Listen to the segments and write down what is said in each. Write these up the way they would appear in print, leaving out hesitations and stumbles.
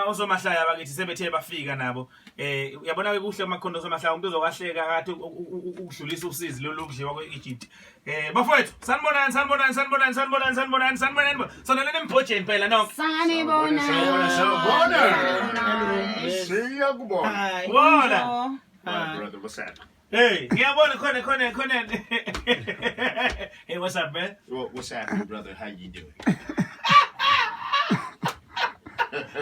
osomahlaya bakithi sebethe bafika nabo uyabona ke kuhle amakhondo somahlaya umuntu uzokahleka kathi ukudlulisa usizi lo lokudliwa kweEgypt bafowethu sanibonani soneleni embhojeni phela nonke sanibona bona brother, what's up? hey ngiyabona khona hey what's up man What's happening, brother? How you doing?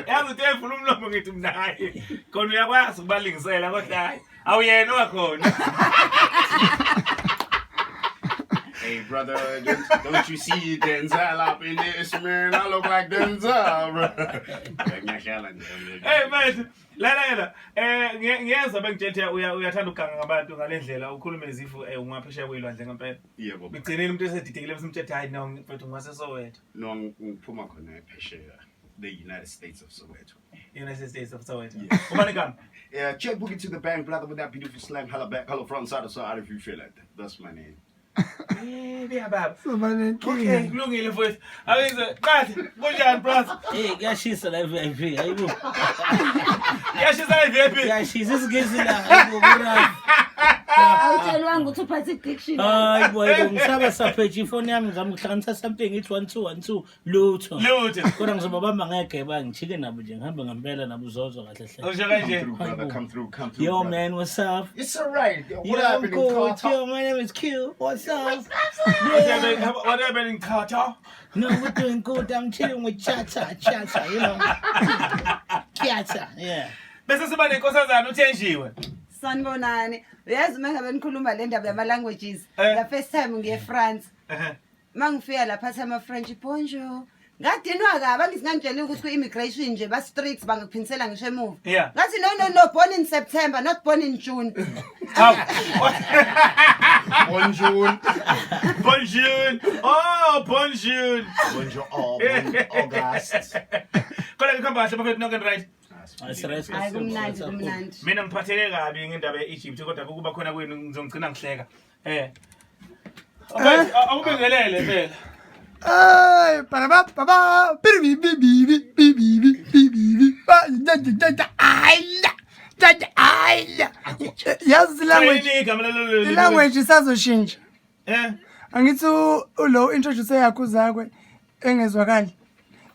yazi utefuna umlomo ngithi mnaye khona uyakwazi ukubalingisela kodwa hayi awuyena wakhona Hey, brother, don't you see Denzel up in this, man? I look like Denzel, bro. hey mate la ngiyeza bengithethe uyathanda ukuganga ngabantu ngalendlela ukhulume izifo ungaphesheya kwilwandle ngempela Yebo. bigcineni umuntu esedidekile bese umthethe hayi no mfethu ngasesowetho No, ngiphuma khona ephesheya, the United States of Soweto. United States of Soweto ubani igama Yeah, check boogie to the bank, brother, with that beautiful slang. Holla back, holla front, side to side if you feel like that. That's my name. baba sobanenkinga okay kulungile mfowethu ayize qathi kunjani brother hey kuyashisa la VIP hayibo yashisa iVP kuyashisa isigezi la hayibo bra awutshelwanga ukuthi uphathe i-diction hayibo ngisaba sapheje ifoni yami ngizama ukuhlanganisa something ithi 1212 lutho kodwa ngizobabamba ngegeba ngichike nabo nje ngihambe ngempela nabo uzozwa kahle hle usho kanje Brother, come through, yo brother. man what's up It's alright. What yo happened in good Qatar? yo my name is Q what's up what happened in Qatar no we're doing good I'm chilling with Chata you know Chata yeah bese siba nenkosazana uthenjiwe sanibonani uyazi uma ngabe nikhuluma le ndaba yama-languages the first time ngiye France uma ngifika lapha athi ama-French bonjour ngadinwa kabi angithi ngangitshela ukuthi ku-immigration nje ba-strict bangakuphindisela ngisho emuva Yeah. ngathi no born in September not born in June Bonjour. bonjour oh bonjour Bonjour, August. kodwa ngikhamba kahle bafethu nonke right hayi kumnandi mina ngiphatheke kabi ngendaba ye-Egypt kodwa kuba khona kwenu ngizongcina ngihleka awubingelele phela Ay, baba, yazi language isazoshintsha angithi ulo introduce yakho zakwe engezwakali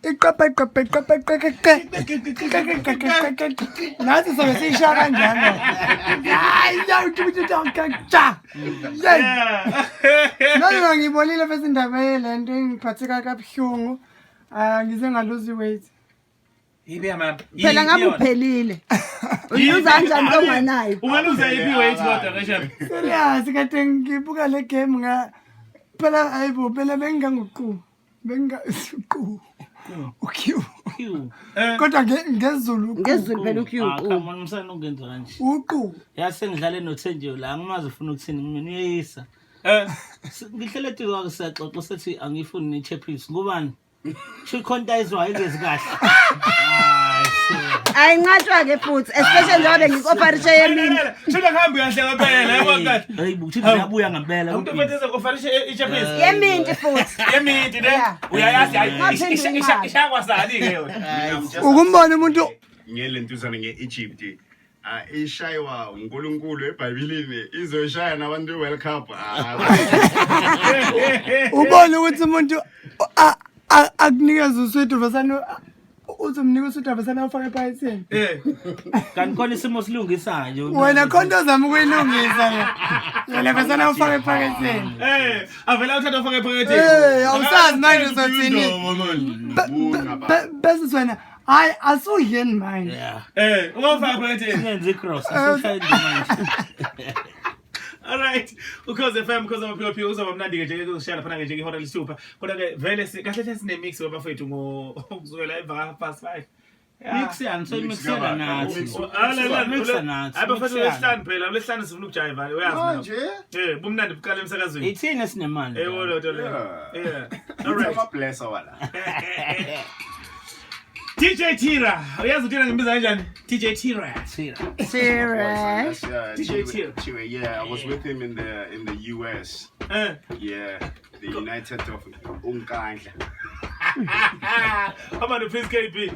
iqapha nathi sobe siyishaya kanjalo hayi nalo ngibonile bese indaba yelento engiphatheka kabuhlungu ngize ngaluzi weight yibe mama phela ngabe uphelile uzuza kanjani onganayo ungaluza yipi weight kodwa kashabi serious kade ngibuka le game phela hayibo phela benganguqu uQ kodwa ngezulu phela come on msana ungenza kanje uqu yase ngidlale noThenjiwe la angimazi ufuna ukuthini mina uyeyisa ngihlele tizo akusaxoxa sethi angifuni nichepis ngubani shikhontaizwa ilezi kahle ayinqatshwa ke futhi especially njengoba ngikofarishe yemini shona kuhambi kahle ngempela yabo kahle hey buthi ngiyabuya ngempela umuntu ofethe ofarishe ichapisi yeminti futhi yeminti ne uyayazi hayi ishakwasani ke yona ukumbona umuntu Ngelentuzana nge-Egypt. Ishaywa uNkulunkulu eBhayibhelini izoshaya nabantu World Cup. ubone ukuthi umuntu akunikeza uswethu vasana uzomnika uswethu vasana ufake ephayisini kanti khona isimo silungisa nje wena khonto zama ukuyilungisa yena vasana ufake ephayisini avela uthatha ufake ephaketheni awusazi manje uzothini bese wena hayi asudleni manje yeah ungafaka ephaketheni ngenze cross asishayile manje alright ukhoze FM because amaphilophi uzoba mnandi ke nje ukushaya phana nje ihora lesithupha kodwa ke vele kahle hle sine mix wabafethu ngokuzwela emva past 5 mix yani so mixela nathi mixa nathi abafethu lesihlanu phela lesihlanu sifuna ukujiva uyazi na bumnandi buqala emsakazweni ithina sinemali wolo le Alright. I'm a blesser wala. DJ Tira uyazi uTira ngimbiza kanjani DJ Tira serious DJ Tira. Yeah, I was with him in the US. Yeah, the United of Unkandla. I'm on the Prince KB